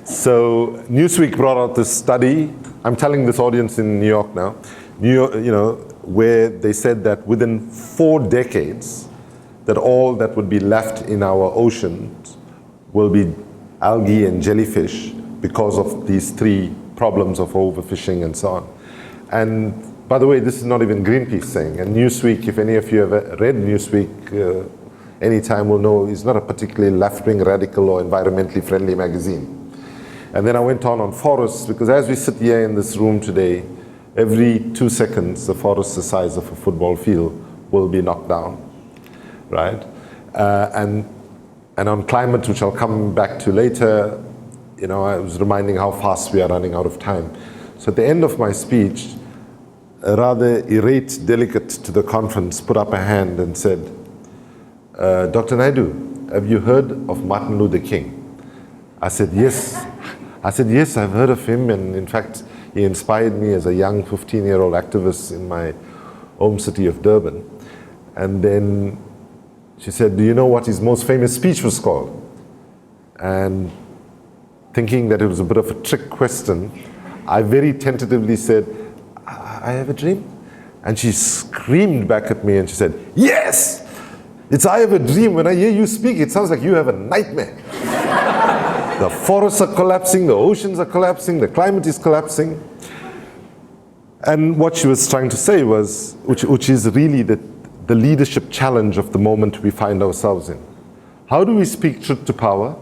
So Newsweek brought out this study. I'm telling this audience in New York now, where they said that within 4 decades, that all that would be left in our oceans will be algae and jellyfish because of these 3 problems of overfishing and so on. And by the way, this is not even Greenpeace saying. And Newsweek, if any of you have read Newsweek, anytime will know, is not a particularly left-wing, radical, or environmentally friendly magazine. And then I went on forests, because as we sit here in this room today, every 2 seconds, the forest the size of a football field will be knocked down, right? And on climate, which I'll come back to later, I was reminding how fast we are running out of time. So at the end of my speech, a rather irate delegate to the conference put up a hand and said, Dr. Naidoo, have you heard of Martin Luther King? I said, yes. Yes, I've heard of him, and in fact, he inspired me as a young 15-year-old activist in my home city of Durban. And then she said, do you know what his most famous speech was called? And thinking that it was a bit of a trick question, I very tentatively said, I have a dream. And she screamed back at me and she said, yes, it's I have a dream. When I hear you speak, it sounds like you have a nightmare. The forests are collapsing, the oceans are collapsing, the climate is collapsing. And what she was trying to say was, which is really the leadership challenge of the moment we find ourselves in. How do we speak truth to power?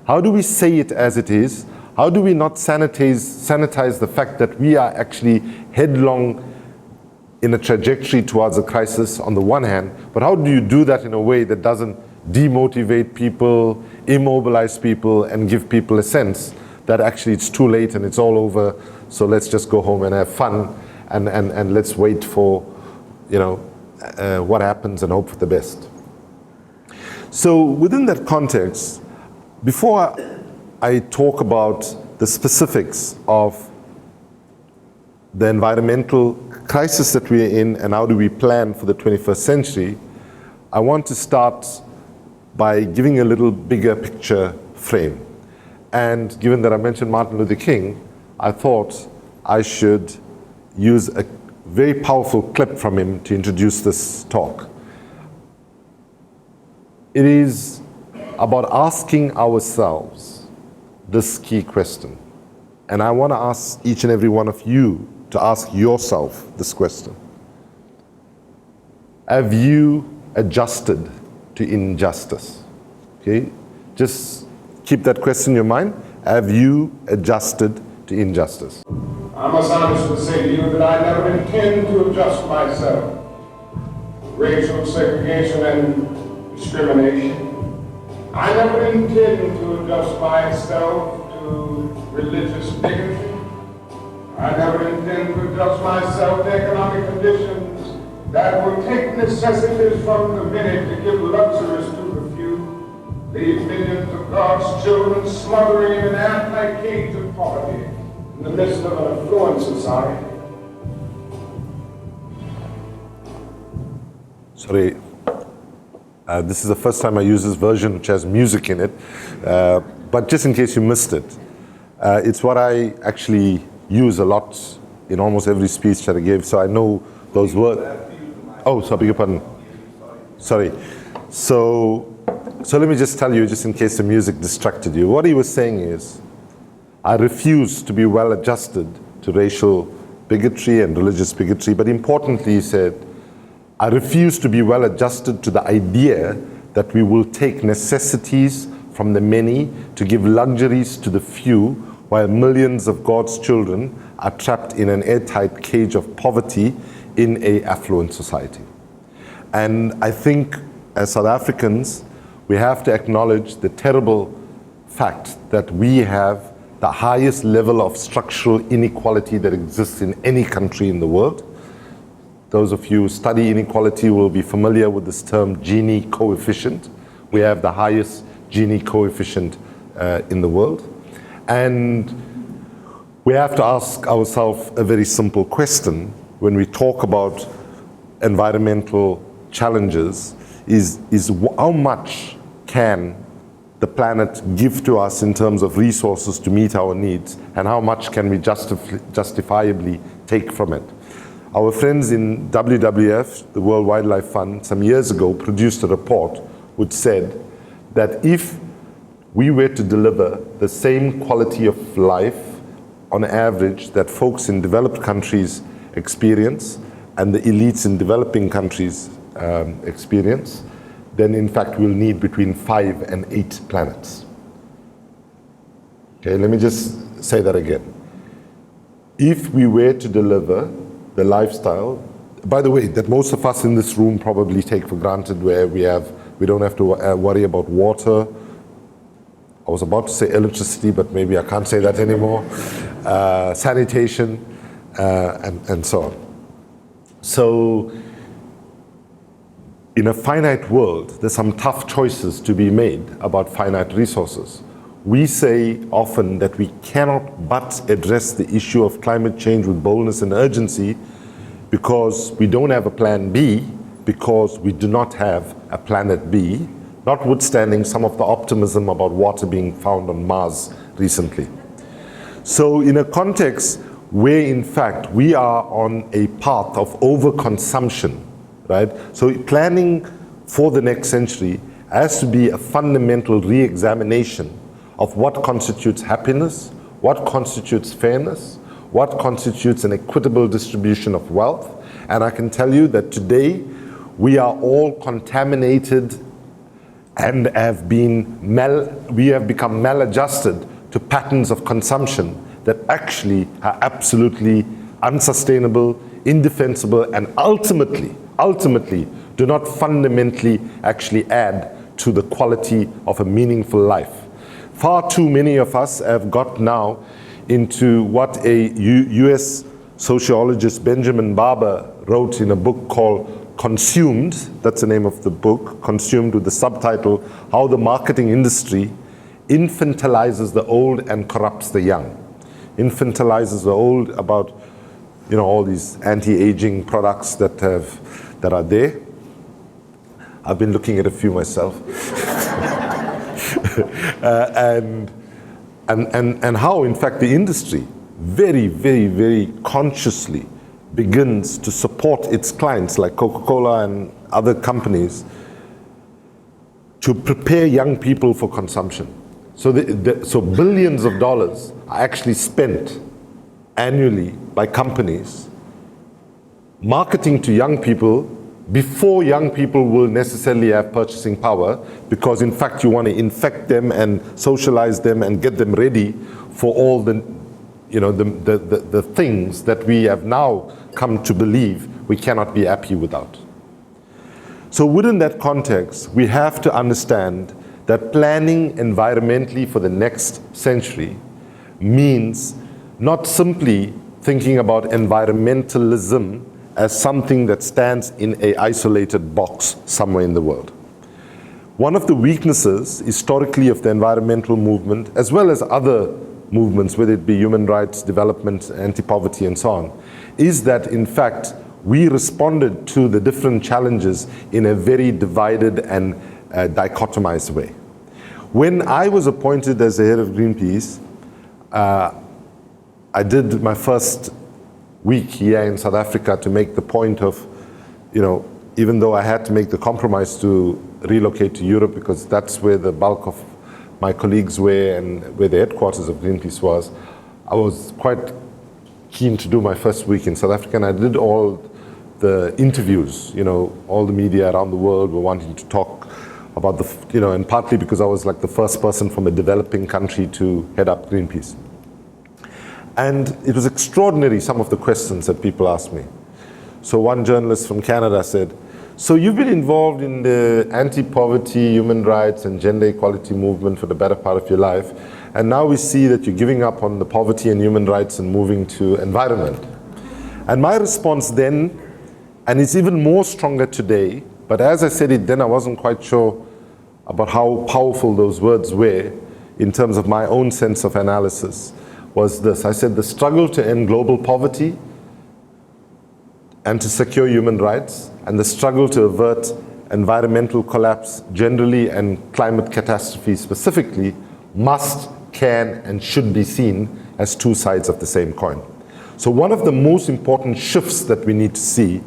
How do we say it as it is? How do we not sanitize the fact that we are actually headlong in a trajectory towards a crisis on the one hand, but how do you do that in a way that doesn't demotivate people, immobilize people, and give people a sense that actually it's too late and it's all over, so let's just go home and have fun and let's wait for what happens and hope for the best. So within that context, before I talk about the specifics of the environmental crisis that we are in and how do we plan for the 21st century, I want to start by giving a little bigger picture frame. And given that I mentioned Martin Luther King, I thought I should use a very powerful clip from him to introduce this talk. It is about asking ourselves this key question. And I want to ask each and every one of you to ask yourself this question. Have you adjusted to injustice? Okay, just keep that question in your mind. Have you adjusted to injustice? I must honestly say to you that I never intend to adjust myself to racial segregation and discrimination. I never intend to adjust myself to religious bigotry. I never intend to adjust myself to economic conditions that will take necessities from the many to give luxuries to the few, leave millions of God's children smothering in an airtight cage of poverty in the midst of an affluent society. Sorry, this is the first time I use this version which has music in it, but just in case you missed it, it's what I actually use a lot in almost every speech that I give, so I know those words. Oh, so I beg your pardon. Sorry. So let me just tell you, just in case the music distracted you. What he was saying is, I refuse to be well adjusted to racial bigotry and religious bigotry, but importantly, he said, I refuse to be well adjusted to the idea that we will take necessities from the many to give luxuries to the few, while millions of God's children are trapped in an airtight cage of poverty in an affluent society. And I think as South Africans, we have to acknowledge the terrible fact that we have the highest level of structural inequality that exists in any country in the world. Those of you who study inequality will be familiar with this term Gini coefficient. We have the highest Gini coefficient in the world. And we have to ask ourselves a very simple question when we talk about environmental challenges is how much can the planet give to us in terms of resources to meet our needs, and how much can we justifiably take from it. Our friends in WWF, the World Wildlife Fund, some years ago produced a report which said that if we were to deliver the same quality of life on average that folks in developed countries experience and the elites in developing countries experience, then in fact we'll need between 5 and 8 planets. Okay, let me just say that again. If we were to deliver the lifestyle, by the way, that most of us in this room probably take for granted, where we don't have to worry about water. I was about to say electricity, but maybe I can't say that anymore. Sanitation, and so on. So, in a finite world, there's some tough choices to be made about finite resources. We say often that we cannot but address the issue of climate change with boldness and urgency because we don't have a plan B, because we do not have a planet B, notwithstanding some of the optimism about water being found on Mars recently. So in a context where in fact we are on a path of overconsumption, right? So planning for the next century has to be a fundamental re-examination of what constitutes happiness, what constitutes fairness, what constitutes an equitable distribution of wealth. And I can tell you that today we are all contaminated and we have become maladjusted to patterns of consumption that actually are absolutely unsustainable, indefensible, and ultimately do not fundamentally actually add to the quality of a meaningful life. Far too many of us have got now into what a US sociologist, Benjamin Barber, wrote in a book called Consumed. That's the name of the book, Consumed, with the subtitle, How the Marketing Industry Infantilizes the Old and Corrupts the Young. Infantilizes the old about, all these anti-aging products that are there. I've been looking at a few myself. And how, in fact, the industry very, very, very consciously begins to support its clients like Coca-Cola and other companies to prepare young people for consumption. So billions of dollars are actually spent annually by companies marketing to young people before young people will necessarily have purchasing power, because in fact you want to infect them and socialize them and get them ready for all the things that we have now come to believe we cannot be happy without. So within that context, we have to understand that planning environmentally for the next century means not simply thinking about environmentalism as something that stands in an isolated box somewhere in the world. One of the weaknesses historically of the environmental movement, as well as other movements, whether it be human rights, development, anti-poverty, and so on, is that in fact we responded to the different challenges in a very divided and dichotomized way. When I was appointed as the head of Greenpeace, I did my first week here in South Africa to make the point of, even though I had to make the compromise to relocate to Europe because that's where the bulk of my colleagues were and where the headquarters of Greenpeace was, I was quite keen to do my first week in South Africa, and I did all the interviews. All the media around the world were wanting to talk about and partly because I was like the first person from a developing country to head up Greenpeace. And it was extraordinary, some of the questions that people asked me. So one journalist from Canada said, so you've been involved in the anti-poverty, human rights, and gender equality movement for the better part of your life, and now we see that you're giving up on the poverty and human rights and moving to environment. And my response then, and it's even more stronger today, but as I said it then, I wasn't quite sure about how powerful those words were in terms of my own sense of analysis, was this. I said the struggle to end global poverty and to secure human rights, and the struggle to avert environmental collapse generally and climate catastrophe specifically must, can, and should be seen as two sides of the same coin. So one of the most important shifts that we need to see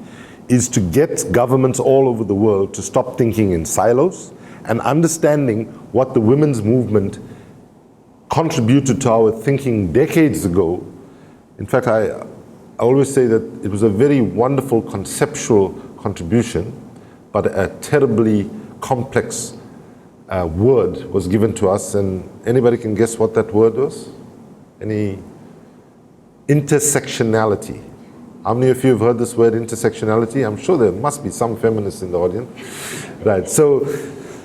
is to get governments all over the world to stop thinking in silos and understanding what the women's movement contributed to our thinking decades ago. In fact, I always say that it was a very wonderful conceptual contribution, but a terribly complex word was given to us. And anybody can guess what that word was? Intersectionality. How many of you have heard this word, intersectionality? I'm sure there must be some feminists in the audience. Right, so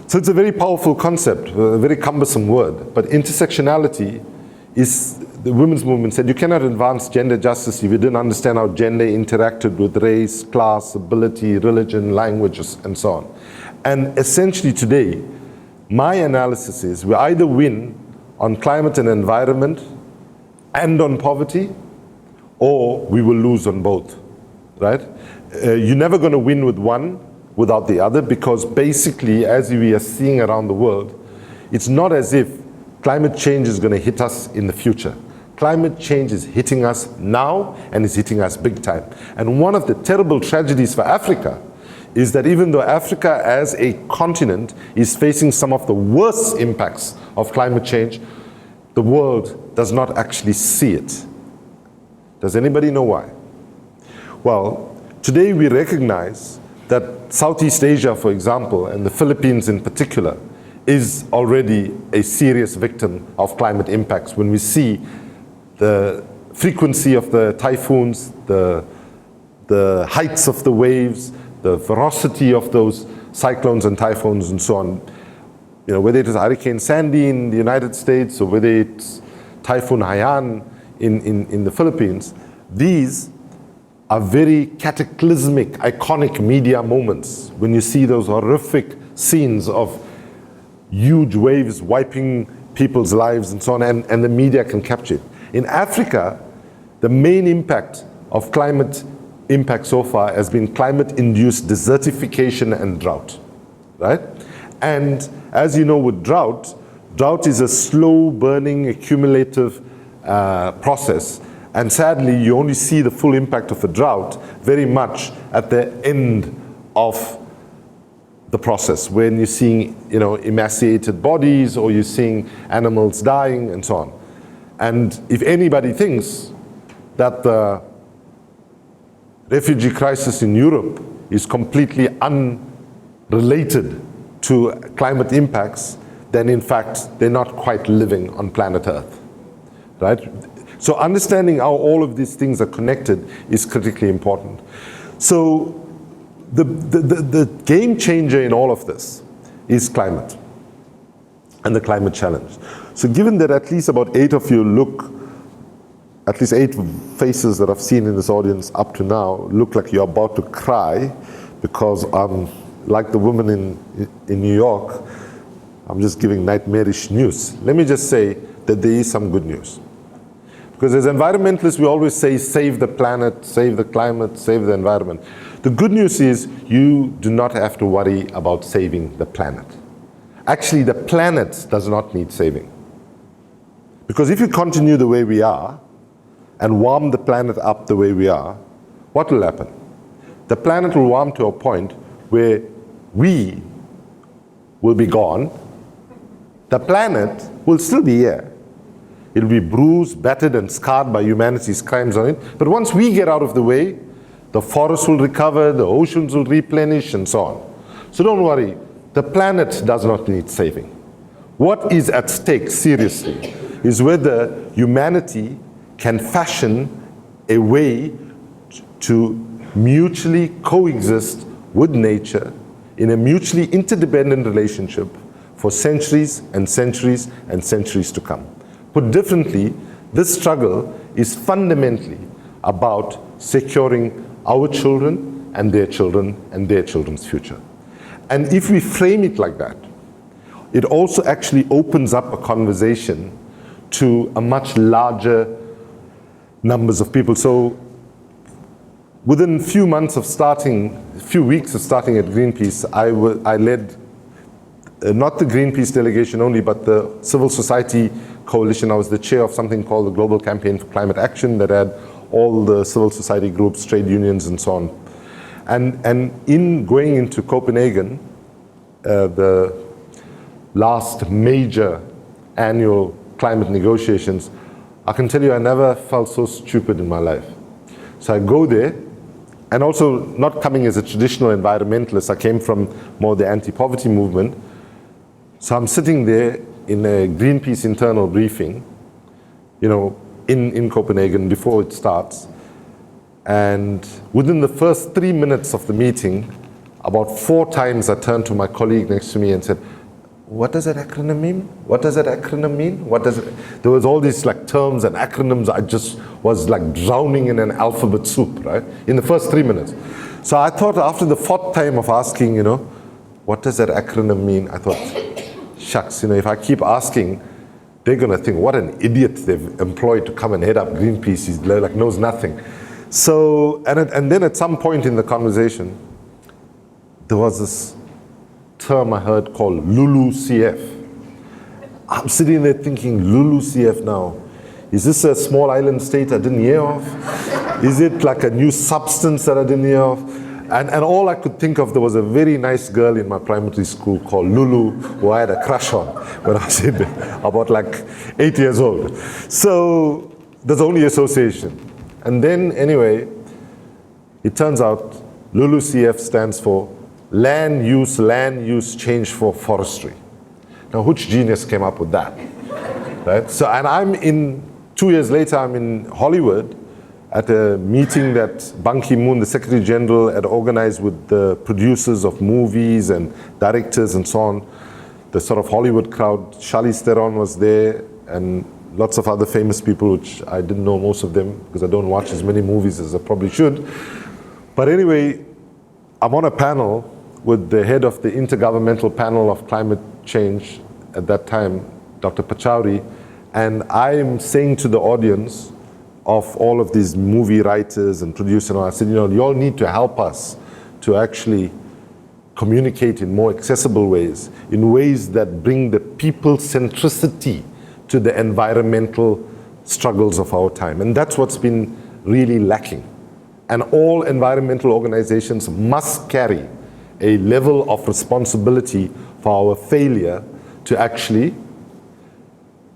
it's a very powerful concept, a very cumbersome word. But intersectionality is, the women's movement said, you cannot advance gender justice if you didn't understand how gender interacted with race, class, ability, religion, languages, and so on. And essentially today, my analysis is we either win on climate and environment and on poverty, or we will lose on both, right? You're never going to win with one without the other, because basically, as we are seeing around the world, it's not as if climate change is going to hit us in the future. Climate change is hitting us now and is hitting us big time. And one of the terrible tragedies for Africa is that even though Africa as a continent is facing some of the worst impacts of climate change, the world does not actually see it. Does anybody know why? Well, today we recognize that Southeast Asia, for example, and the Philippines in particular, is already a serious victim of climate impacts when we see the frequency of the typhoons, the heights of the waves, the ferocity of those cyclones and typhoons and so on. You know, whether it is Hurricane Sandy in the United States or whether it's Typhoon Haiyan in the Philippines, these are very cataclysmic, iconic media moments when you see those horrific scenes of huge waves wiping people's lives and so on, and the media can capture it. In Africa, the main impact of climate impact so far has been climate-induced desertification and drought, right? And as you know, with drought is a slow-burning, accumulative process. And sadly, you only see the full impact of a drought very much at the end of the process, when you're seeing, you know, emaciated bodies, or you're seeing animals dying and so on. And if anybody thinks that the refugee crisis in Europe is completely unrelated to climate impacts, then in fact, they're not quite living on planet Earth, right? So understanding how all of these things are connected is critically important. So the game changer in all of this is climate and the climate challenge. So given that at least about 8 of you look, at least 8 faces that I've seen in this audience up to now look like you're about to cry, because like the woman in New York, I'm just giving nightmarish news. Let me just say that there is some good news. Because as environmentalists, we always say, save the planet, save the climate, save the environment. The good news is you do not have to worry about saving the planet. Actually, the planet does not need saving. Because if you continue the way we are and warm the planet up the way we are, what will happen? The planet will warm to a point where we will be gone. The planet will still be here. It'll be bruised, battered, and scarred by humanity's crimes on it. But once we get out of the way, the forests will recover, the oceans will replenish, and so on. So don't worry, the planet does not need saving. What is at stake, seriously, is whether humanity can fashion a way to mutually coexist with nature in a mutually interdependent relationship for centuries and centuries and centuries to come. Put differently, this struggle is fundamentally about securing our children and their children and their children's future. And if we frame it like that, it also actually opens up a conversation to a much larger numbers of people. So within few weeks of starting at Greenpeace, I led not the Greenpeace delegation only, but the civil society coalition. I was the chair of something called the Global Campaign for Climate Action that had all the civil society groups, trade unions, and so on. And in going into Copenhagen, the last major annual climate negotiations, I can tell you I never felt so stupid in my life. So I go there, and also not coming as a traditional environmentalist, I came from more the anti-poverty movement. So I'm sitting there in a Greenpeace internal briefing, in Copenhagen before it starts. And within the first 3 minutes of the meeting, about 4 times I turned to my colleague next to me and said, "What does that acronym mean? What does that acronym mean? What does it?" There was all these like terms and acronyms. I just was like drowning in an alphabet soup, right? In the first 3 minutes. So I thought after the 4th time of asking, what does that acronym mean? I thought, shucks, if I keep asking, they're gonna think, what an idiot they've employed to come and head up Greenpeace. He's like knows nothing. So, and then at some point in the conversation, there was this term I heard called LULUCF. I'm sitting there thinking, LULUCF now. Is this a small island state I didn't hear of? Is it like a new substance that I didn't hear of? And all I could think of, there was a very nice girl in my primary school called Lulu, who I had a crush on when I was about like 8 years old. So there's only association. And then anyway, it turns out LULUCF stands for land use change for forestry. Now, which genius came up with that? Right? So, and 2 years later, I'm in Hollywood at a meeting that Ban Ki-moon, the Secretary General, had organized with the producers of movies and directors and so on. The sort of Hollywood crowd. Charlize Theron was there, and lots of other famous people, which I didn't know most of them because I don't watch as many movies as I probably should. But anyway, I'm on a panel with the head of the Intergovernmental Panel of Climate Change at that time, Dr. Pachauri, and I'm saying to the audience of all of these movie writers and producers, I said, you all need to help us to actually communicate in more accessible ways, in ways that bring the people centricity to the environmental struggles of our time. And that's what's been really lacking. And all environmental organizations must carry a level of responsibility for our failure to actually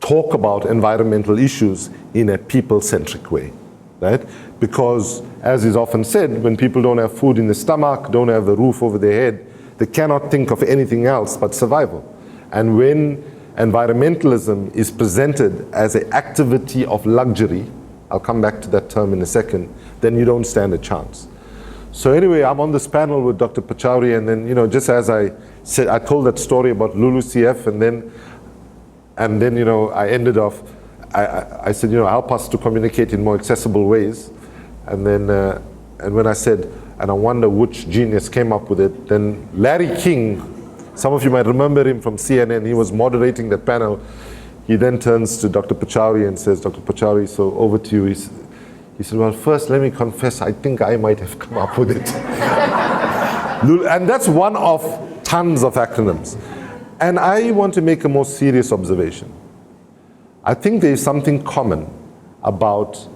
talk about environmental issues in a people-centric way, right? Because, as is often said, when people don't have food in the stomach, don't have a roof over their head, they cannot think of anything else but survival. And when environmentalism is presented as an activity of luxury, I'll come back to that term in a second, then you don't stand a chance. So anyway, I'm on this panel with Dr. Pachauri, and then, just as I said, I told that story about LULUCF, and then I ended off, I said, help us to communicate in more accessible ways. And then, and when I said, and I wonder which genius came up with it, then Larry King, some of you might remember him from CNN, he was moderating that panel. He then turns to Dr. Pachauri and says, Dr. Pachauri, so over to you. He said, well, first let me confess, I think I might have come up with it. And that's one of tons of acronyms. And I want to make a more serious observation. I think there is something common about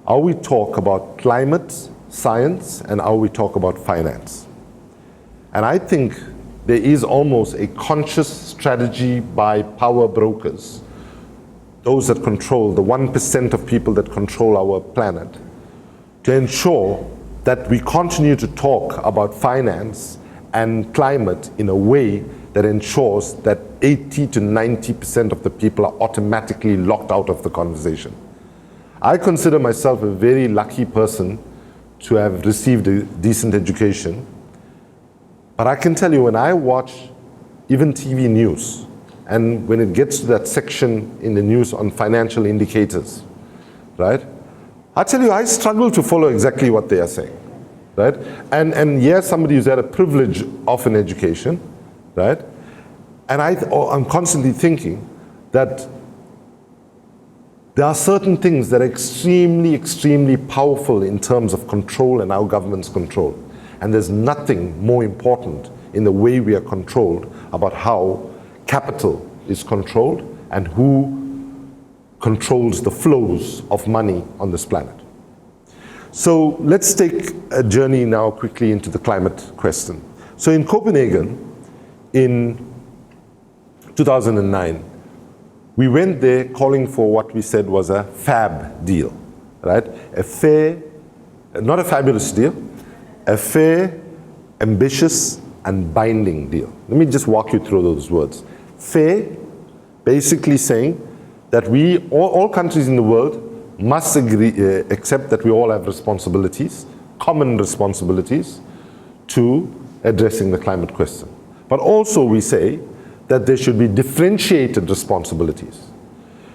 how we talk about climate science and how we talk about finance. And I think there is almost a conscious strategy by power brokers, those that control, the 1% of people that control our planet, to ensure that we continue to talk about finance and climate in a way that ensures that 80 to 90% of the people are automatically locked out of the conversation. I consider myself a very lucky person to have received a decent education, but I can tell you when I watch even TV news, and when it gets to that section in the news on financial indicators, right? I tell you, I struggle to follow exactly what they are saying, right? And yes, somebody who's had a privilege of an education, right? And I'm constantly thinking that There are certain things that are extremely, extremely powerful in terms of control and how governments control. And there's nothing more important in the way we are controlled about how capital is controlled and who controls the flows of money on this planet. So let's take a journey now quickly into the climate question. So in Copenhagen, in 2009, we went there calling for what we said was a fab deal, right? A fair, not a fabulous deal, a fair, ambitious, and binding deal. Let me just walk you through those words. Fair, basically saying that all countries in the world must accept that we all have responsibilities, common responsibilities, to addressing the climate question. But also we say that there should be differentiated responsibilities,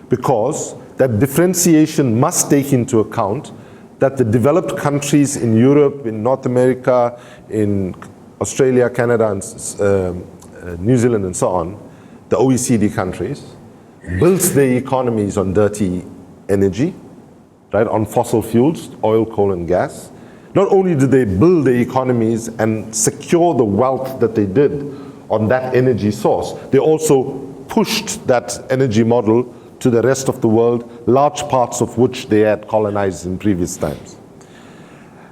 because that differentiation must take into account that the developed countries in Europe, in North America, in Australia, Canada, and New Zealand, and so on, the OECD countries, builds their economies on dirty energy, right, on fossil fuels, oil, coal, and gas. Not only did they build their economies and secure the wealth that they did on that energy source, they also pushed that energy model to the rest of the world, large parts of which they had colonized in previous times.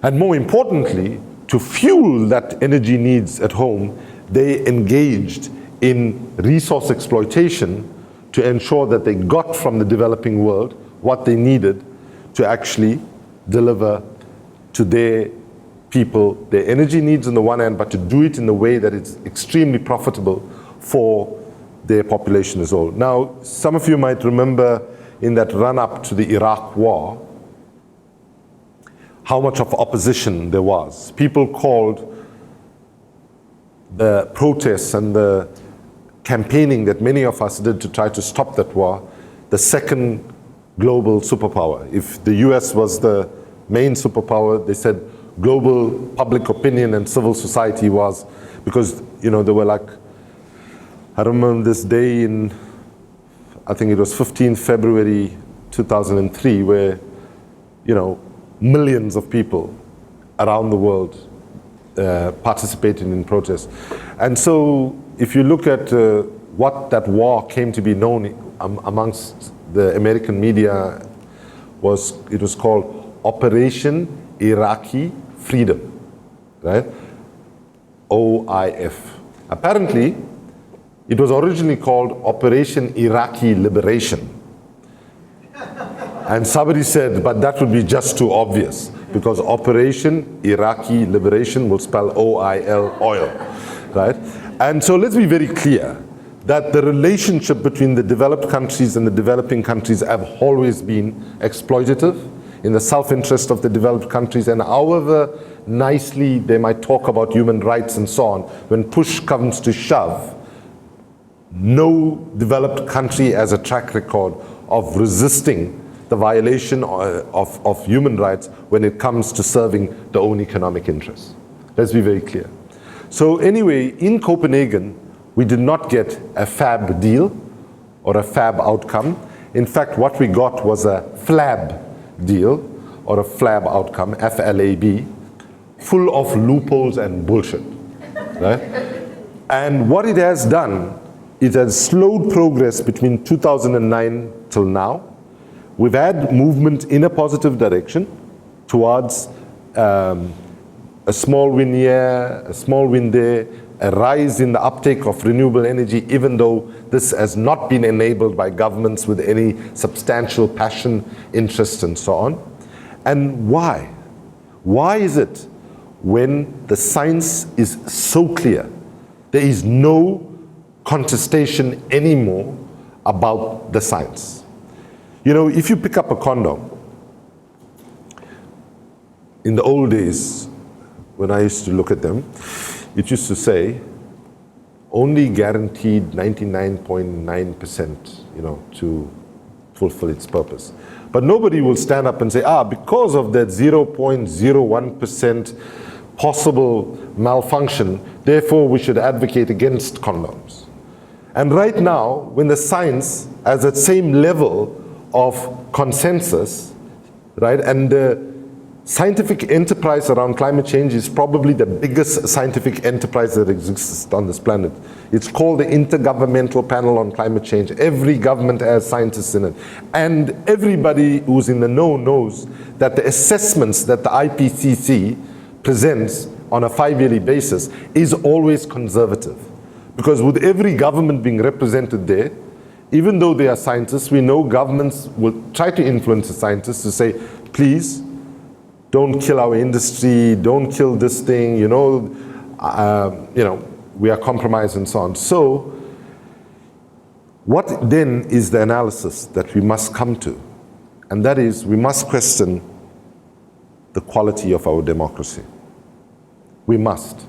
And more importantly, to fuel that energy needs at home, they engaged in resource exploitation to ensure that they got from the developing world what they needed to actually deliver to their people their energy needs on the one hand, but to do it in a way that it's extremely profitable for their population as well. Now, some of you might remember in that run-up to the Iraq war, how much of opposition there was. People called the protests and the campaigning that many of us did to try to stop that war the second global superpower. If the US was the main superpower, they said global public opinion and civil society was, because, you know, they were like, I remember this day in, I think it was 15 February 2003, where, you know, millions of people around the world participated in protests. And so if you look at what that war came to be known amongst the American media, it was called Operation Iraqi Freedom, right? OIF. Apparently, it was originally called Operation Iraqi Liberation. And somebody said, but that would be just too obvious, because Operation Iraqi Liberation will spell O-I-L, oil, right? And so let's be very clear that the relationship between the developed countries and the developing countries have always been exploitative in the self-interest of the developed countries, and however nicely they might talk about human rights and so on, when push comes to shove, no developed country has a track record of resisting the violation of human rights when it comes to serving their own economic interests. Let's be very clear. So anyway, in Copenhagen, we did not get a fab deal or a fab outcome. In fact, what we got was a flab deal or a flab outcome, F-L-A-B, full of loopholes and bullshit, right? And what it has done, it has slowed progress between 2009 till now. We've had movement in a positive direction towards a small win here, a small win there, a rise in the uptake of renewable energy, even though this has not been enabled by governments with any substantial passion, interest, and so on. And why? Why is it when the science is so clear, there is no contestation anymore about the science? You know, if you pick up a condom, in the old days, when I used to look at them, it used to say, only guaranteed 99.9%, you know, to fulfill its purpose. But nobody will stand up and say, because of that 0.01% possible malfunction, therefore we should advocate against condoms. And right now, when the science has that same level of consensus, right? And the scientific enterprise around climate change is probably the biggest scientific enterprise that exists on this planet. It's called the Intergovernmental Panel on Climate Change. Every government has scientists in it. And everybody who's in the know knows that the assessments that the IPCC presents on a 5-yearly basis is always conservative. Because with every government being represented there, even though they are scientists, we know governments will try to influence the scientists to say, please, don't kill our industry, don't kill this thing, we are compromised and so on. So, what then is the analysis that we must come to? And that is, we must question the quality of our democracy. We must.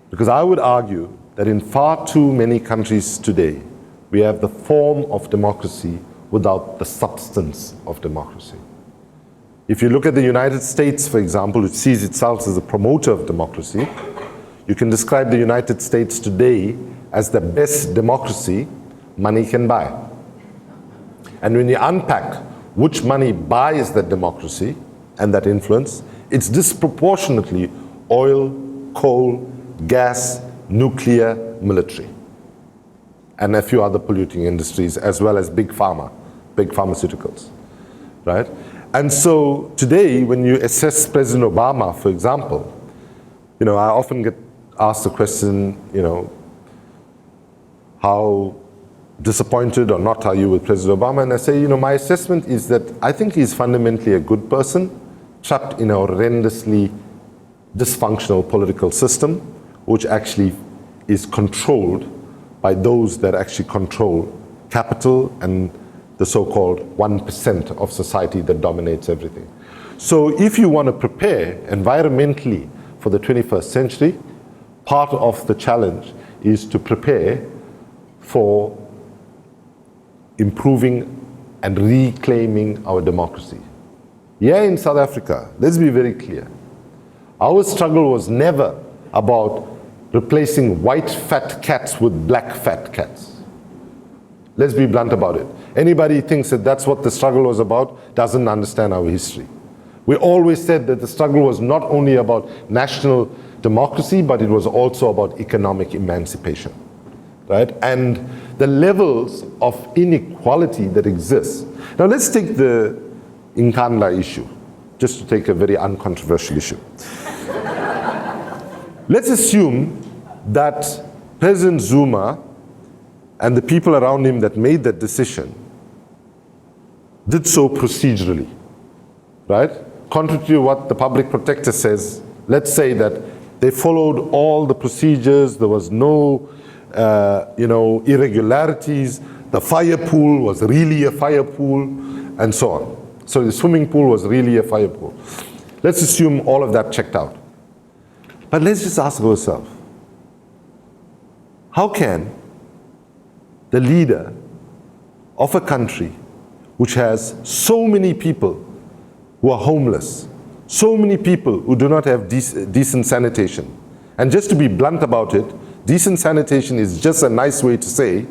Because I would argue that in far too many countries today, we have the form of democracy without the substance of democracy. If you look at the United States, for example, which sees itself as a promoter of democracy, you can describe the United States today as the best democracy money can buy. And when you unpack which money buys that democracy and that influence, it's disproportionately oil, coal, gas, nuclear, military, and a few other polluting industries, as well as big pharma, big pharmaceuticals, right? And so today, when you assess President Obama, for example, I often get asked the question, how disappointed or not are you with President Obama? And I say, my assessment is that I think he's fundamentally a good person, trapped in a horrendously dysfunctional political system, which actually is controlled by those that actually control capital and the so-called 1% of society that dominates everything. So if you want to prepare environmentally for the 21st century, part of the challenge is to prepare for improving and reclaiming our democracy. Here in South Africa, let's be very clear, our struggle was never about replacing white fat cats with black fat cats. Let's be blunt about it. Anybody who thinks that that's what the struggle was about doesn't understand our history. We always said that the struggle was not only about national democracy, but it was also about economic emancipation, right? And the levels of inequality that exist. Now let's take the Nkandla issue, just to take a very uncontroversial issue. Let's assume that President Zuma and the people around him that made that decision did so procedurally, right? Contrary to what the public protector says, let's say that they followed all the procedures, there was no irregularities, the fire pool was really a fire pool, and so on. So the swimming pool was really a fire pool. Let's assume all of that checked out. But let's just ask ourselves, how can the leader of a country which has so many people who are homeless, so many people who do not have decent sanitation, and just to be blunt about it, decent sanitation is just a nice way to say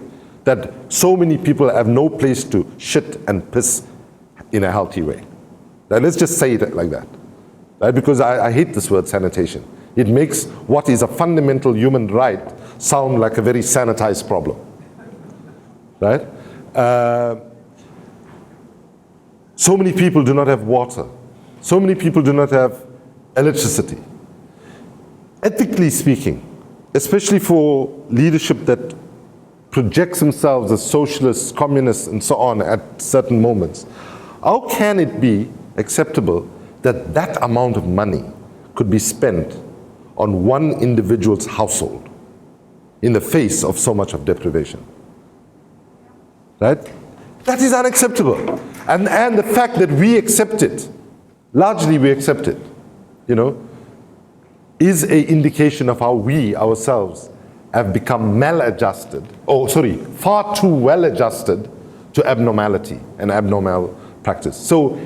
that so many people have no place to shit and piss in a healthy way. Now, let's just say it like that, right? Because I hate this word sanitation. It makes what is a fundamental human right sound like a very sanitized problem, right? So many people do not have water. So many people do not have electricity. Ethically speaking, especially for leadership that projects themselves as socialists, communists, and so on at certain moments, how can it be acceptable that that amount of money could be spent on one individual's household in the face of so much of deprivation? Right? That is unacceptable. And the fact that we accept it, largely we accept it, is an indication of how we ourselves have become far too well adjusted to abnormality and abnormal practice. So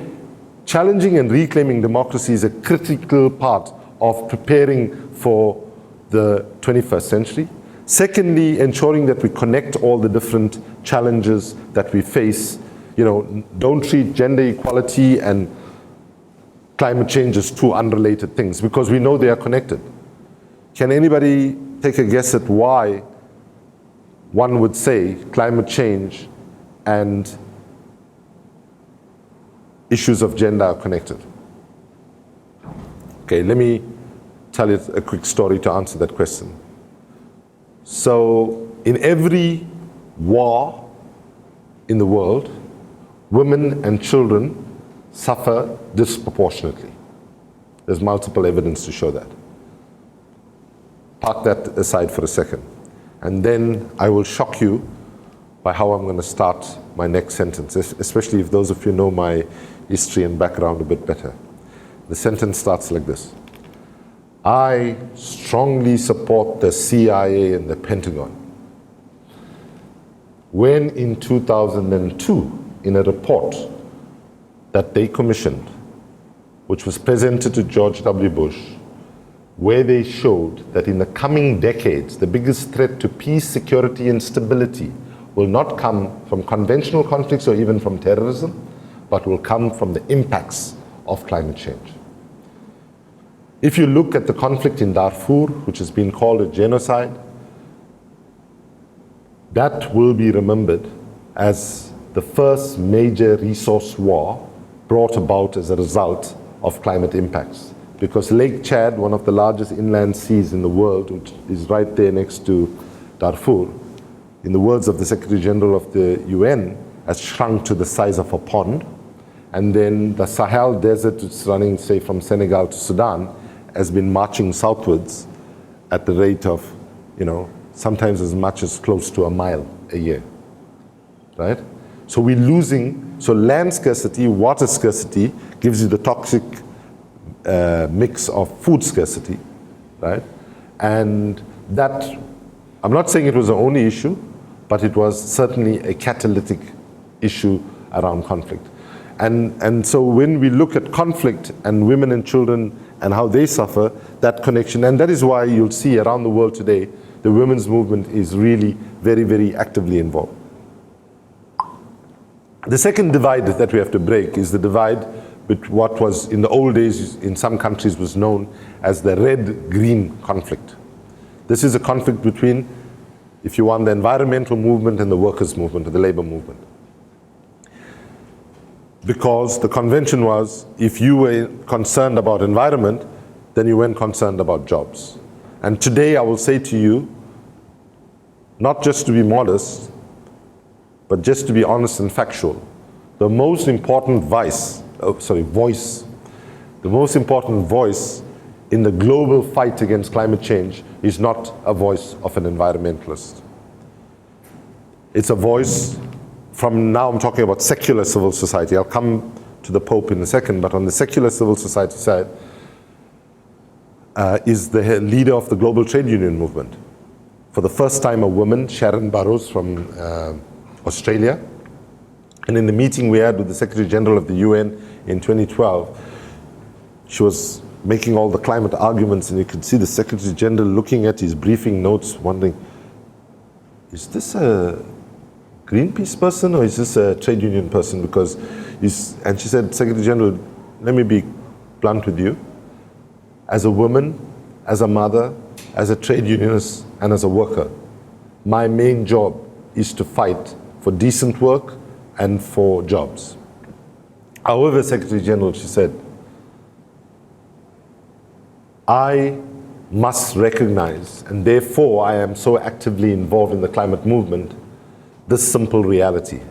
challenging and reclaiming democracy is a critical part of preparing for the 21st century. Secondly, ensuring that we connect all the different challenges that we face. don't treat gender equality and climate change as two unrelated things, because we know they are connected. Can anybody take a guess at why one would say climate change and issues of gender are connected? Okay, let me tell you a quick story to answer that question. So, in every war in the world, women and children suffer disproportionately. There's multiple evidence to show that. Park that aside for a second. And then I will shock you by how I'm going to start my next sentence, especially if those of you know my history and background a bit better. The sentence starts like this. I strongly support the CIA and the Pentagon when in 2002, in a report that they commissioned, which was presented to George W. Bush, where they showed that in the coming decades, the biggest threat to peace, security, and stability will not come from conventional conflicts or even from terrorism, but will come from the impacts of climate change. If you look at the conflict in Darfur, which has been called a genocide, that will be remembered as the first major resource war brought about as a result of climate impacts. Because Lake Chad, one of the largest inland seas in the world, which is right there next to Darfur, in the words of the Secretary General of the UN, has shrunk to the size of a pond. And then the Sahel Desert, which is running, say, from Senegal to Sudan, has been marching southwards at the rate of, sometimes as much as close to a mile a year, right? So we're losing, so land scarcity, water scarcity gives you the toxic mix of food scarcity, right? And that, I'm not saying it was the only issue, but it was certainly a catalytic issue around conflict. And so when we look at conflict and women and children and how they suffer, that connection, and that is why you'll see around the world today, the women's movement is really very, very actively involved. The second divide that we have to break is the divide with what was in the old days in some countries was known as the red-green conflict. This is a conflict between, if you want, the environmental movement and the workers' movement, or the labor movement. Because the convention was, if you were concerned about environment, then you weren't concerned about jobs. And today I will say to you, not just to be modest, but just to be honest and factual, the most important voice, the most important voice in the global fight against climate change is not a voice of an environmentalist. It's a voice from, now I'm talking about secular civil society. I'll come to the Pope in a second, but on the secular civil society side, is the leader of the global trade union movement. For the first time, a woman, Sharon Burrows from Australia. And in the meeting we had with the Secretary General of the UN in 2012, she was making all the climate arguments, and you could see the Secretary General looking at his briefing notes, wondering, is this a Greenpeace person or is this a trade union person? Because and she said, Secretary General, let me be blunt with you. As a woman, as a mother, as a trade unionist, and as a worker, my main job is to fight for decent work and for jobs. However, Secretary General, she said, I must recognize, and therefore I am so actively involved in the climate movement, this simple reality.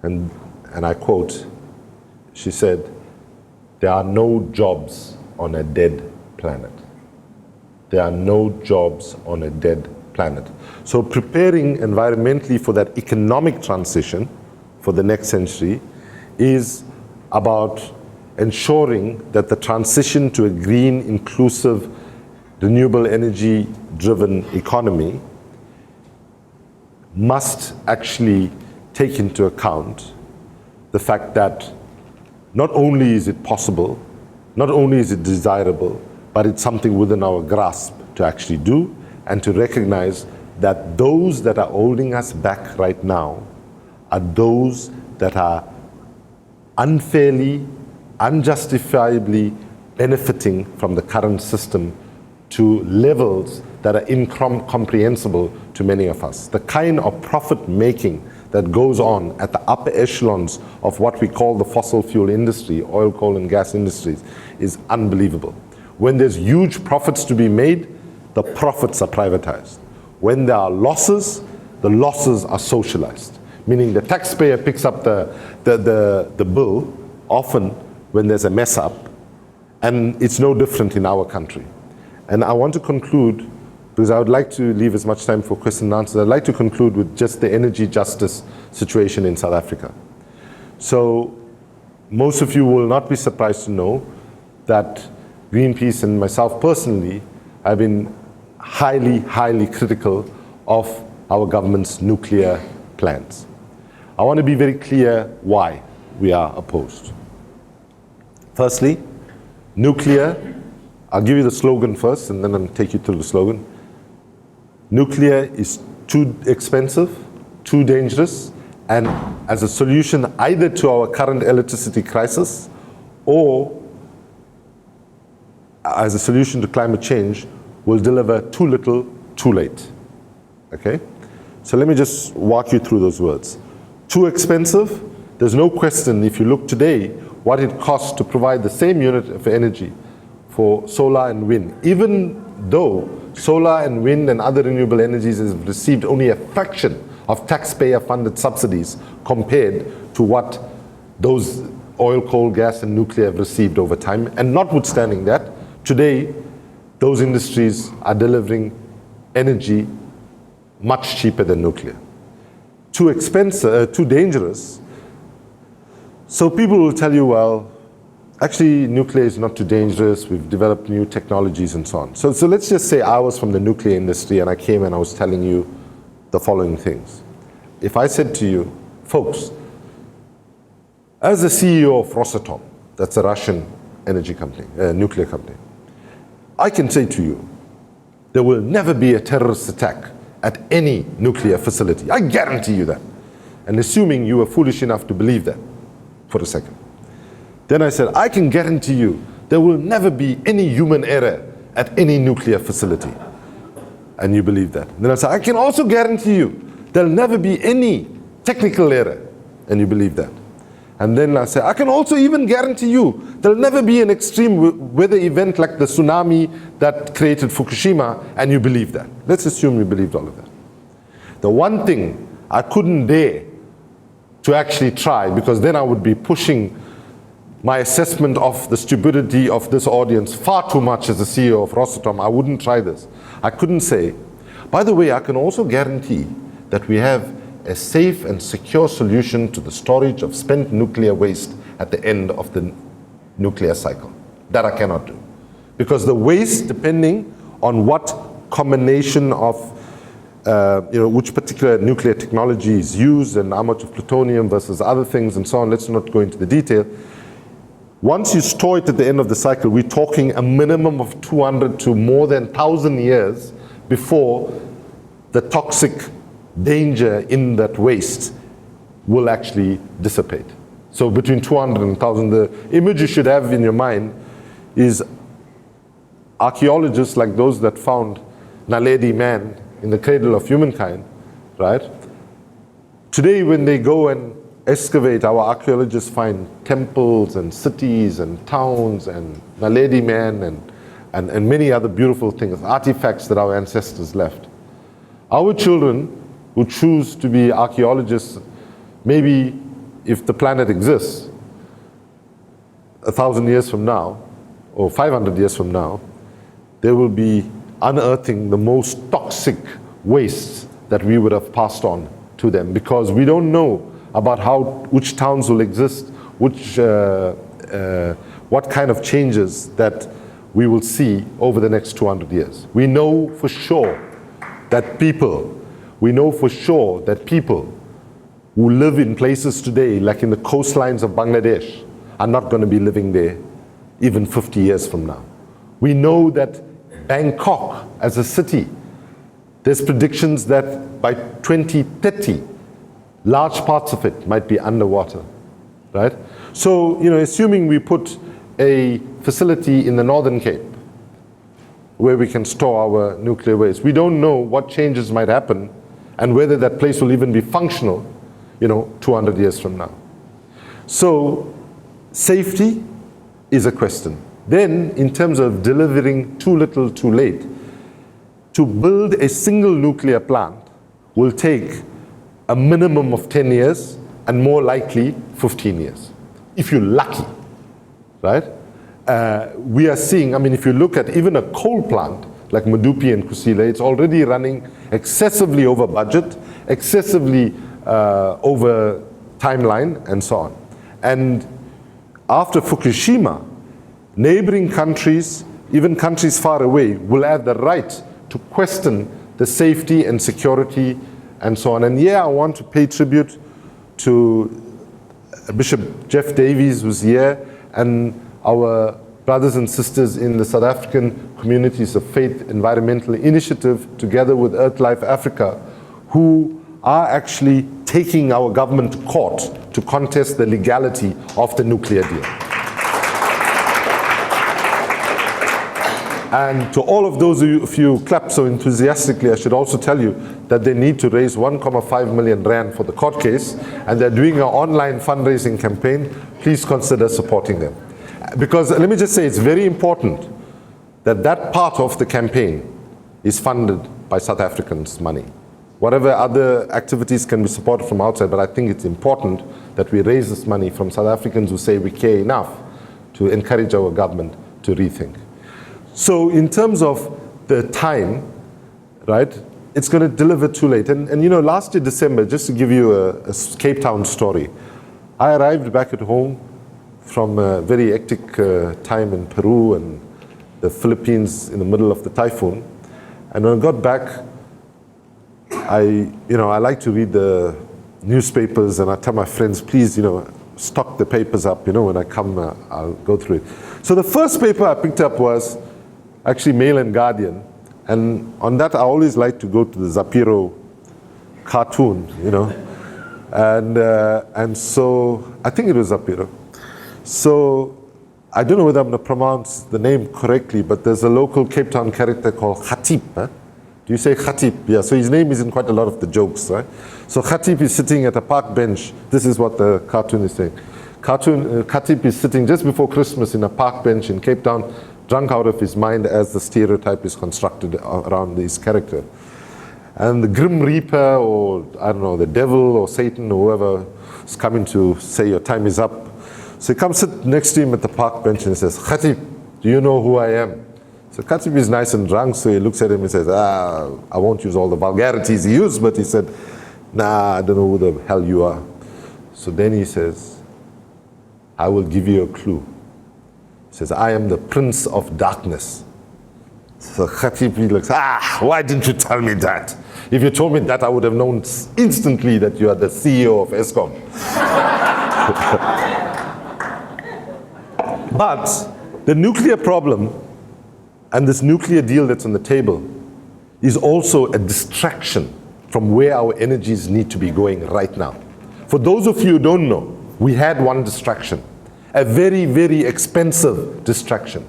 And I quote, she said, there are no jobs on a dead planet. There are no jobs on a dead planet. So preparing environmentally for that economic transition for the next century is about ensuring that the transition to a green, inclusive, renewable energy-driven economy must actually take into account the fact that not only is it possible, not only is it desirable, but it's something within our grasp to actually do, and to recognize that those that are holding us back right now are those that are unfairly, unjustifiably benefiting from the current system to levels that are incomprehensible to many of us. The kind of profit making that goes on at the upper echelons of what we call the fossil fuel industry, oil, coal, and gas industries, is unbelievable. When there's huge profits to be made, the profits are privatized. When there are losses, the losses are socialized, meaning the taxpayer picks up the bill, often when there's a mess up, and it's no different in our country. And I want to conclude, because I would like to leave as much time for questions and answers, I'd like to conclude with just the energy justice situation in South Africa. So most of you will not be surprised to know that Greenpeace and myself personally have been highly, highly critical of our government's nuclear plans. I want to be very clear why we are opposed. Firstly, nuclear, I'll give you the slogan first and then I'll take you through the slogan. Nuclear is too expensive, too dangerous, and as a solution either to our current electricity crisis or as a solution to climate change will deliver too little, too late. Okay? So let me just walk you through those words. Too expensive, there's no question if you look today what it costs to provide the same unit of energy for solar and wind, even though solar and wind and other renewable energies have received only a fraction of taxpayer-funded subsidies compared to what those oil, coal, gas, and nuclear have received over time. And notwithstanding that, today, those industries are delivering energy much cheaper than nuclear. Too expensive, too dangerous. So people will tell you, well, actually nuclear is not too dangerous, we've developed new technologies and so on. So let's just say I was from the nuclear industry and I came and I was telling you the following things. If I said to you, folks, as the CEO of Rosatom, that's a Russian energy company, nuclear company, I can say to you, there will never be a terrorist attack at any nuclear facility. I guarantee you that. And assuming you were foolish enough to believe that for a second. Then I said, I can guarantee you there will never be any human error at any nuclear facility. And you believe that. Then I said, I can also guarantee you there'll never be any technical error. And you believe that. And then I say, I can also even guarantee you there'll never be an extreme weather event like the tsunami that created Fukushima, and you believe that. Let's assume you believed all of that. The one thing I couldn't dare to actually try, because then I would be pushing my assessment of the stupidity of this audience far too much as the CEO of Rosatom. I wouldn't try this. I couldn't say, by the way, I can also guarantee that we have a safe and secure solution to the storage of spent nuclear waste at the end of the nuclear cycle. That I cannot do. Because the waste, depending on what combination of, which particular nuclear technology is used and how much of plutonium versus other things and so on, let's not go into the detail. Once you store it at the end of the cycle, we're talking a minimum of 200 to more than 1,000 years before the toxic danger in that waste will actually dissipate. So between 200 and 1,000, the image you should have in your mind is archaeologists like those that found Naledi man in the cradle of humankind, right? Today when they go and excavate, our archaeologists find temples and cities and towns and Naledi man and many other beautiful things, artifacts that our ancestors left. Our children who choose to be archaeologists, maybe if the planet exists 1,000 years from now or 500 years from now, they will be unearthing the most toxic wastes that we would have passed on to them, because we don't know about which towns will exist, what kind of changes that we will see over the next 200 years. We know for sure that people who live in places today, like in the coastlines of Bangladesh, are not going to be living there even 50 years from now. We know that Bangkok as a city, there's predictions that by 2030, large parts of it might be underwater, right? So, assuming we put a facility in the Northern Cape where we can store our nuclear waste, we don't know what changes might happen and whether that place will even be functional, 200 years from now. So, safety is a question. Then, in terms of delivering too little, too late, to build a single nuclear plant will take a minimum of 10 years and more likely 15 years, if you're lucky, right? We are seeing, if you look at even a coal plant like Medupi and Kusile, it's already running excessively over budget, excessively over timeline, and so on. And after Fukushima, neighboring countries, even countries far away, will have the right to question the safety and security and so on. And I want to pay tribute to Bishop Jeff Davies, who's here, and our brothers and sisters in the South African Communities of Faith Environmental Initiative, together with EarthLife Africa, who are actually taking our government to court to contest the legality of the nuclear deal. And to all of those of you who clap so enthusiastically, I should also tell you that they need to raise 1.5 million rand for the court case, and they're doing an online fundraising campaign. Please consider supporting them. Because let me just say, it's very important that that part of the campaign is funded by South Africans' money. Whatever other activities can be supported from outside, but I think it's important that we raise this money from South Africans who say we care enough to encourage our government to rethink. So in terms of the time, right, it's going to deliver too late. And last year, December, just to give you a Cape Town story, I arrived back at home from a very hectic time in Peru and the Philippines in the middle of the typhoon. And when I got back, I like to read the newspapers, and I tell my friends, please, stock the papers up, when I come, I'll go through it. So the first paper I picked up was actually Mail and Guardian, and on that I always like to go to the Zapiro cartoon, and so I think it was Zapiro. So I don't know whether I'm going to pronounce the name correctly, but there's a local Cape Town character called Khatib. Huh? Do you say Khatib? Yeah, so his name is in quite a lot of the jokes, right? So Khatib is sitting at a park bench. This is what the cartoon is saying. Khatib is sitting just before Christmas in a park bench in Cape Town, drunk out of his mind as the stereotype is constructed around his character. And the Grim Reaper, or I don't know, the devil or Satan or whoever is coming to say your time is up. So he comes sit next to him at the park bench and says, Khatib, do you know who I am? So Khatib is nice and drunk, so he looks at him and says, I won't use all the vulgarities he used, but he said, nah, I don't know who the hell you are. So then he says, I will give you a clue. He says, I am the Prince of Darkness. So Khatib looks, why didn't you tell me that? If you told me that, I would have known instantly that you are the CEO of ESCOM. But the nuclear problem and this nuclear deal that's on the table is also a distraction from where our energies need to be going right now. For those of you who don't know, we had one distraction, a very, very expensive distraction,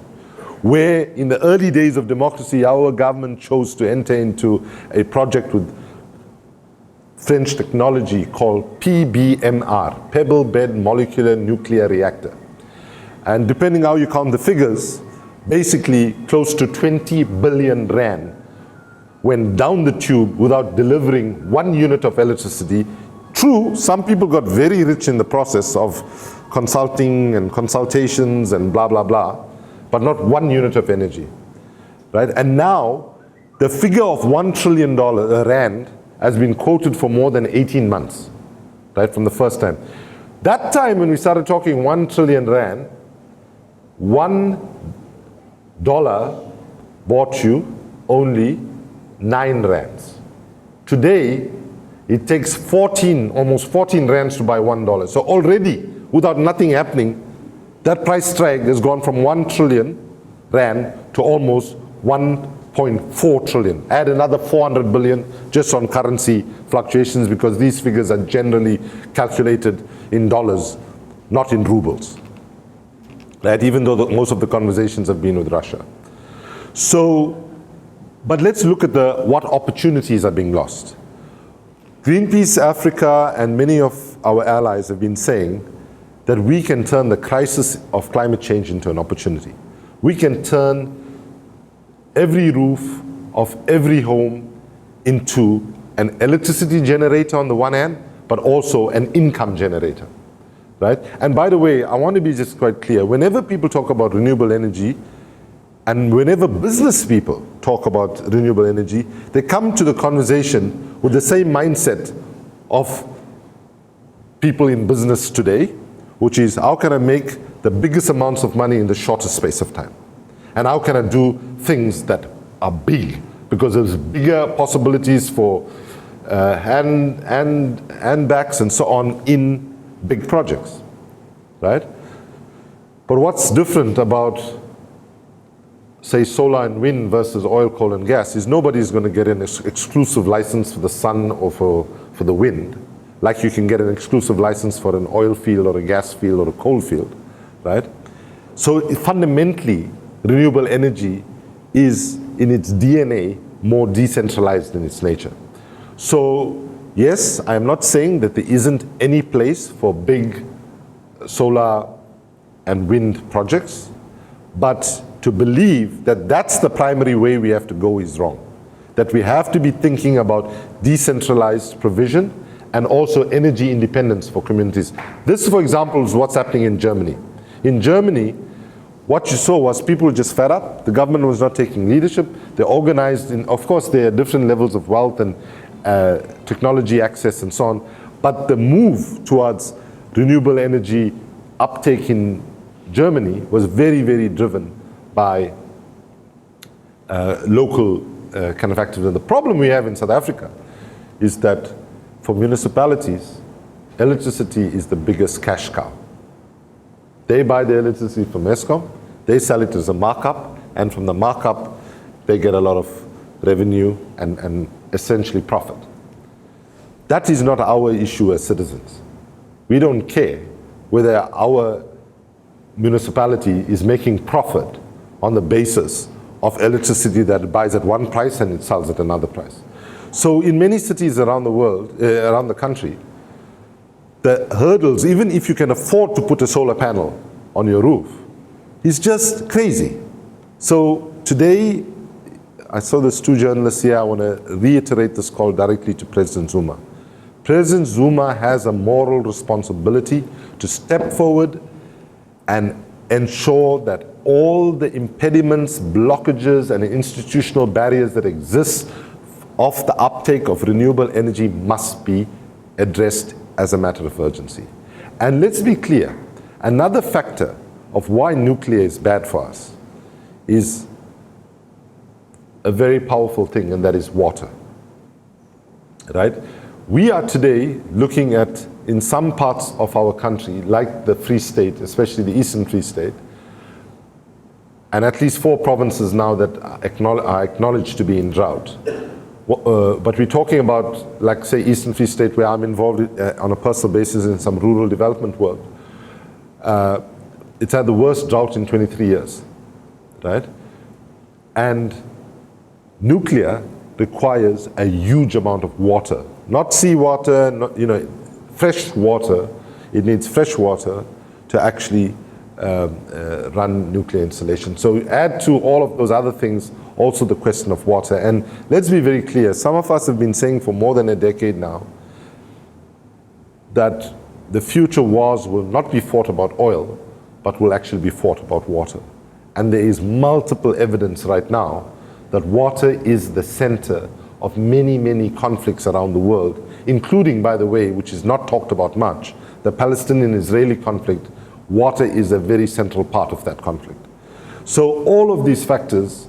where in the early days of democracy, our government chose to enter into a project with French technology called PBMR, Pebble Bed Molecular Nuclear Reactor. And depending how you count the figures, basically close to 20 billion rand went down the tube without delivering 1 unit of electricity. True, some people got very rich in the process of consulting and consultations and blah, blah, blah, but not 1 unit of energy, right? And now, the figure of $1 trillion rand has been quoted for more than 18 months, right, from the first time. That time when we started talking 1 trillion rand, $1 bought you only 9 rands. Today, it takes almost 14 rands to buy $1. So already, without nothing happening, that price tag has gone from 1 trillion rand to almost $1 0.4 trillion. Add another 400 billion just on currency fluctuations, because these figures are generally calculated in dollars, not in rubles. Right? Even though most of the conversations have been with Russia. So, but let's look at what opportunities are being lost. Greenpeace Africa and many of our allies have been saying that we can turn the crisis of climate change into an opportunity. We can turn every roof of every home into an electricity generator on the one hand, but also an income generator, right? And by the way, I want to be just quite clear. Whenever people talk about renewable energy, and whenever business people talk about renewable energy, they come to the conversation with the same mindset of people in business today, which is, how can I make the biggest amounts of money in the shortest space of time? And how can I do things that are big? Because there's bigger possibilities for handbacks and so on in big projects, right? But what's different about, say, solar and wind versus oil, coal, and gas is nobody's going to get an exclusive license for the sun or for the wind, like you can get an exclusive license for an oil field or a gas field or a coal field, right? So fundamentally, renewable energy is in its DNA more decentralized in its nature. So yes, I'm not saying that there isn't any place for big solar and wind projects, but to believe that that's the primary way we have to go is wrong. That we have to be thinking about decentralized provision and also energy independence for communities. This, for example, is what's happening in Germany. In Germany, what you saw was people were just fed up. The government was not taking leadership. They organized, of course, there are different levels of wealth and technology access and so on. But the move towards renewable energy uptake in Germany was very, very driven by local kind of activism. The problem we have in South Africa is that for municipalities, electricity is the biggest cash cow. They buy the electricity from Eskom, they sell it as a markup, and from the markup, they get a lot of revenue and essentially profit. That is not our issue as citizens. We don't care whether our municipality is making profit on the basis of electricity that it buys at one price and it sells at another price. So in many cities around the world, around the country, the hurdles, even if you can afford to put a solar panel on your roof, is just crazy. So today, I saw there's two journalists here. I want to reiterate this call directly to President Zuma. President Zuma has a moral responsibility to step forward and ensure that all the impediments, blockages, and institutional barriers that exist of the uptake of renewable energy must be addressed as a matter of urgency. And let's be clear, another factor of why nuclear is bad for us is a very powerful thing, and that is water, right? We are today looking at, in some parts of our country, like the Free State, especially the Eastern Free State, and at least 4 provinces now that are acknowledged to be in drought. But we're talking about, like, say, Eastern Free State, where I'm involved on a personal basis in some rural development work. It's had the worst drought in 23 years, right? And nuclear requires a huge amount of water, not seawater, not, fresh water. It needs fresh water to actually run nuclear installations. So add to all of those other things also the question of water. And let's be very clear, some of us have been saying for more than a decade now that the future wars will not be fought about oil, but will actually be fought about water. And there is multiple evidence right now that water is the center of many, many conflicts around the world, including, by the way, which is not talked about much, the Palestinian-Israeli conflict. Water is a very central part of that conflict. So all of these factors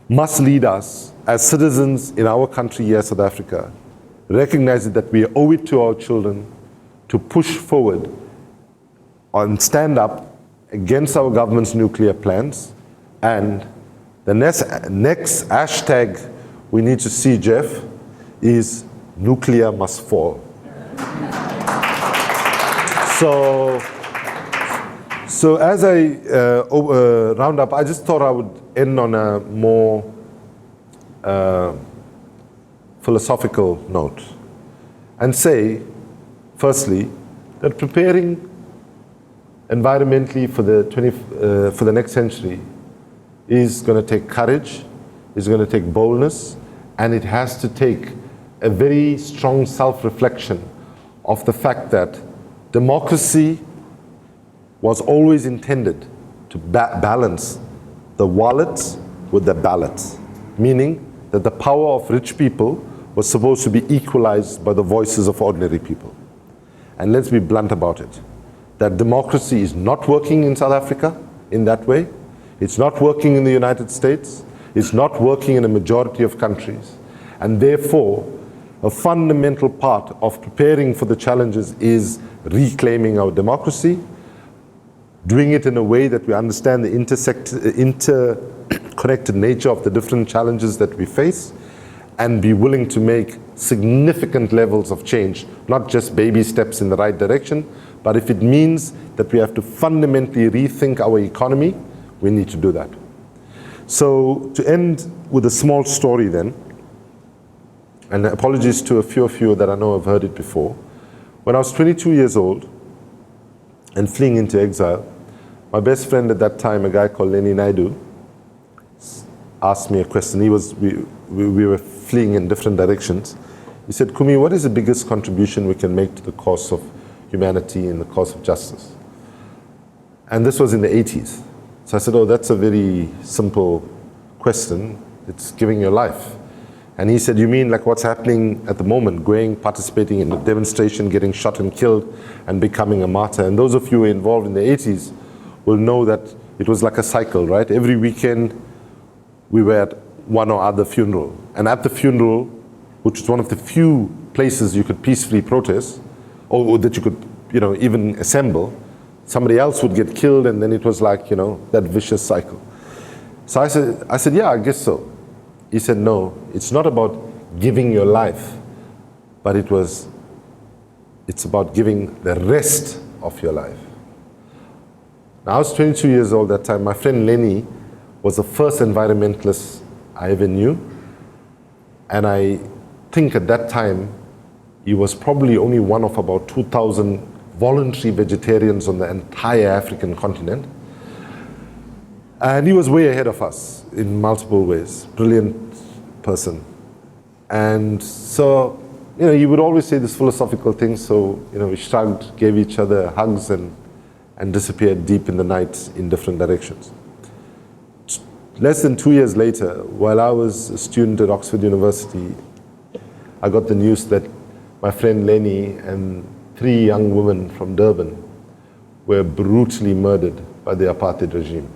must lead us as citizens in our country here, South Africa, recognizing that we owe it to our children to push forward and stand up against our government's nuclear plans, and The next hashtag we need to see, Jeff, is nuclear must fall. So as I round up, I just thought I would end on a more philosophical note and say, firstly, that preparing environmentally for the next century is going to take courage, is going to take boldness, and it has to take a very strong self-reflection of the fact that democracy was always intended to balance the wallets with the ballots, meaning that the power of rich people was supposed to be equalized by the voices of ordinary people. And let's be blunt about it, that democracy is not working in South Africa in that way. It's not working in the United States. It's not working in a majority of countries. And therefore, a fundamental part of preparing for the challenges is reclaiming our democracy, doing it in a way that we understand the interconnected nature of the different challenges that we face, and be willing to make significant levels of change, not just baby steps in the right direction, but if it means that we have to fundamentally rethink our economy, we need to do that. So to end with a small story then, and apologies to a few of you that I know have heard it before. When I was 22 years old and fleeing into exile, my best friend at that time, a guy called Naidoo, asked me a question. We were fleeing in different directions. He said, Kumi, what is the biggest contribution we can make to the cause of humanity and the cause of justice? And this was in the 80s. So I said, oh, that's a very simple question. It's giving your life. And he said, you mean like what's happening at the moment, going, participating in a demonstration, getting shot and killed, and becoming a martyr? And those of you who were involved in the 80s will know that it was like a cycle, right? Every weekend we were at one or other funeral. And at the funeral, which was one of the few places you could peacefully protest, or that you could, even assemble, somebody else would get killed, and then it was like, that vicious cycle. So I said, yeah, I guess so. He said, no, it's not about giving your life, but it's about giving the rest of your life. Now, I was 22 years old at that time. My friend Lenny was the first environmentalist I ever knew. And I think at that time, he was probably only one of about 2,000 voluntary vegetarians on the entire African continent. And he was way ahead of us in multiple ways. Brilliant person. And so, he would always say this philosophical thing. So, we shrugged, gave each other hugs, and disappeared deep in the night in different directions. Less than 2 years later, while I was a student at Oxford University, I got the news that my friend Lenny and 3 young women from Durban were brutally murdered by the apartheid regime.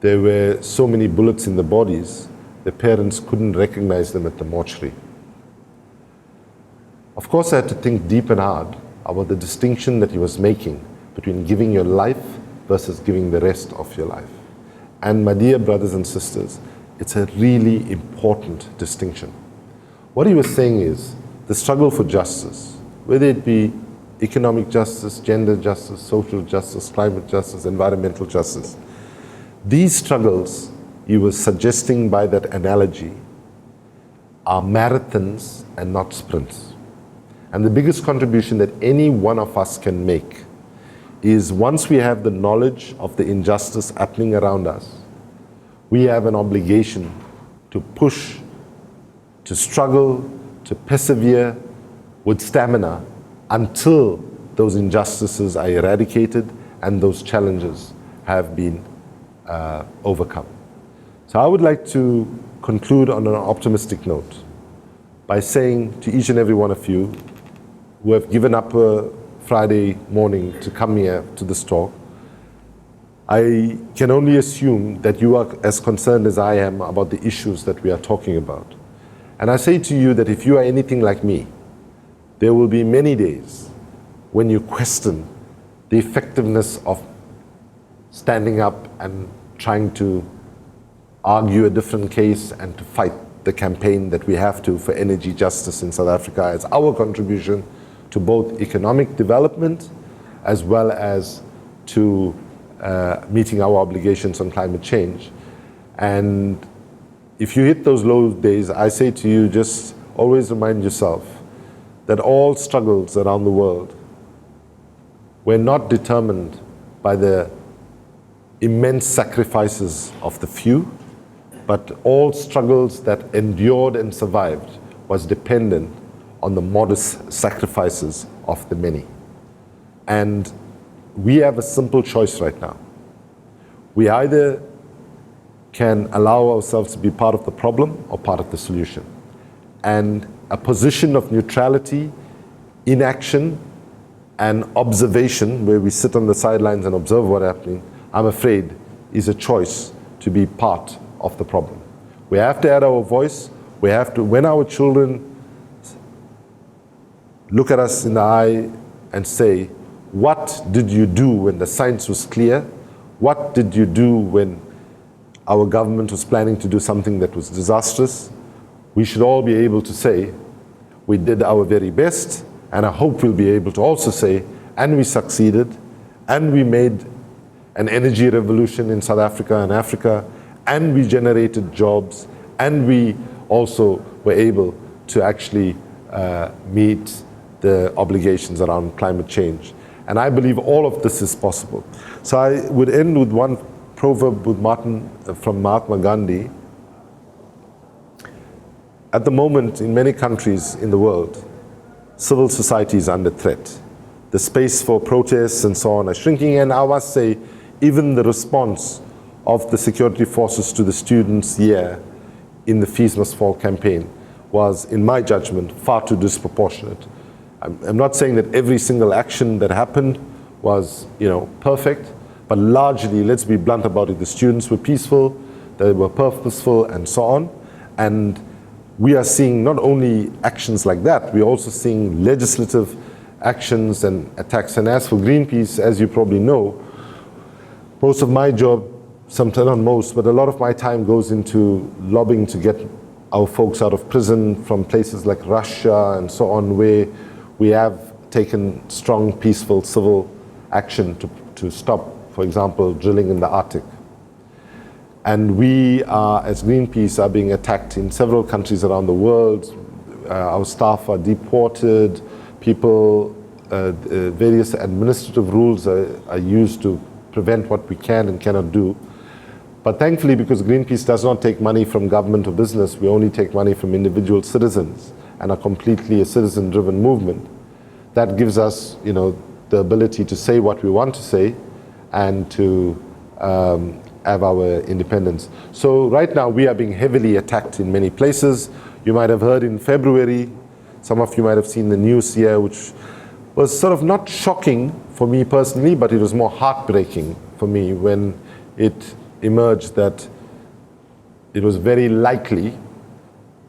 There were so many bullets in the bodies, the parents couldn't recognize them at the mortuary. Of course, I had to think deep and hard about the distinction that he was making between giving your life versus giving the rest of your life. And my dear brothers and sisters, it's a really important distinction. What he was saying is the struggle for justice, whether it be economic justice, gender justice, social justice, climate justice, environmental justice, these struggles, he was suggesting by that analogy, are marathons and not sprints. And the biggest contribution that any one of us can make is once we have the knowledge of the injustice happening around us, we have an obligation to push, to struggle, to persevere with stamina until those injustices are eradicated and those challenges have been overcome. So I would like to conclude on an optimistic note by saying to each and every one of you who have given up a Friday morning to come here to this talk, I can only assume that you are as concerned as I am about the issues that we are talking about. And I say to you that if you are anything like me, there will be many days when you question the effectiveness of standing up and trying to argue a different case and to fight the campaign that we have to for energy justice in South Africa as our contribution to both economic development as well as to meeting our obligations on climate change. And if you hit those low days, I say to you, just always remind yourself that all struggles around the world were not determined by the immense sacrifices of the few, but all struggles that endured and survived was dependent on the modest sacrifices of the many. And we have a simple choice right now. We either can allow ourselves to be part of the problem or part of the solution. And a position of neutrality, inaction, and observation, where we sit on the sidelines and observe what's happening, I'm afraid is a choice to be part of the problem. We have to add our voice. We have to, when our children look at us in the eye and say, what did you do when the science was clear? What did you do when our government was planning to do something that was disastrous? We should all be able to say, we did our very best, and I hope we'll be able to also say, and we succeeded, and we made an energy revolution in South Africa and Africa, and we generated jobs, and we also were able to actually meet the obligations around climate change. And I believe all of this is possible. So I would end with one proverb from Mahatma Gandhi. At the moment, in many countries in the world, civil society is under threat. The space for protests and so on are shrinking, and I must say, even the response of the security forces to the students here in the Fees Must Fall campaign was, in my judgment, far too disproportionate. I'm not saying that every single action that happened was, perfect, but largely, let's be blunt about it, the students were peaceful, they were purposeful, and so on. And we are seeing not only actions like that, we're also seeing legislative actions and attacks. And as for Greenpeace, as you probably know, most of my job, sometimes not most, but a lot of my time goes into lobbying to get our folks out of prison from places like Russia and so on, where we have taken strong, peaceful, civil action to stop, for example, drilling in the Arctic. And we are, as Greenpeace, are being attacked in several countries around the world. Our staff are deported, people, various administrative rules are used to prevent what we can and cannot do. But thankfully, because Greenpeace does not take money from government or business, we only take money from individual citizens and are completely a citizen-driven movement. That gives us, the ability to say what we want to say and to have our independence. So right now, we are being heavily attacked in many places. You might have heard in February, some of you might have seen the news here, which was sort of not shocking for me personally, but it was more heartbreaking for me when it emerged that it was very likely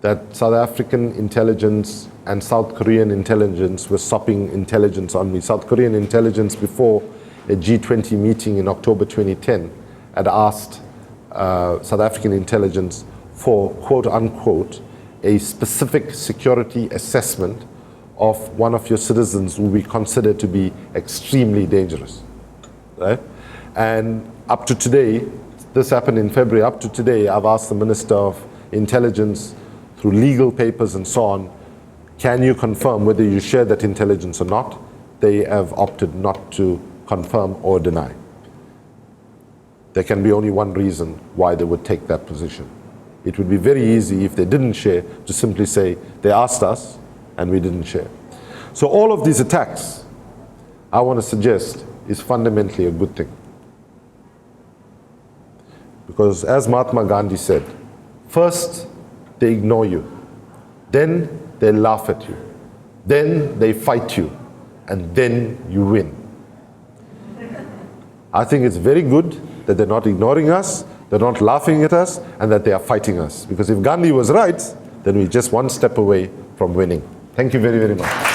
that South African intelligence and South Korean intelligence were sopping intelligence on me. South Korean intelligence, before a G20 meeting in October 2010, had asked South African intelligence for, quote unquote, a specific security assessment of one of your citizens who we consider to be extremely dangerous, right? And up to today, this happened in February, up to today, I've asked the Minister of Intelligence through legal papers and so on, can you confirm whether you share that intelligence or not? They have opted not to confirm or deny. There can be only one reason why they would take that position. It would be very easy if they didn't share to simply say, they asked us and we didn't share. So all of these attacks, I want to suggest, is fundamentally a good thing. Because as Mahatma Gandhi said, first they ignore you, then they laugh at you, then they fight you, and then you win. I think it's very good that they're not ignoring us, they're not laughing at us, and that they are fighting us. Because if Gandhi was right, then we're just one step away from winning. Thank you very, very much.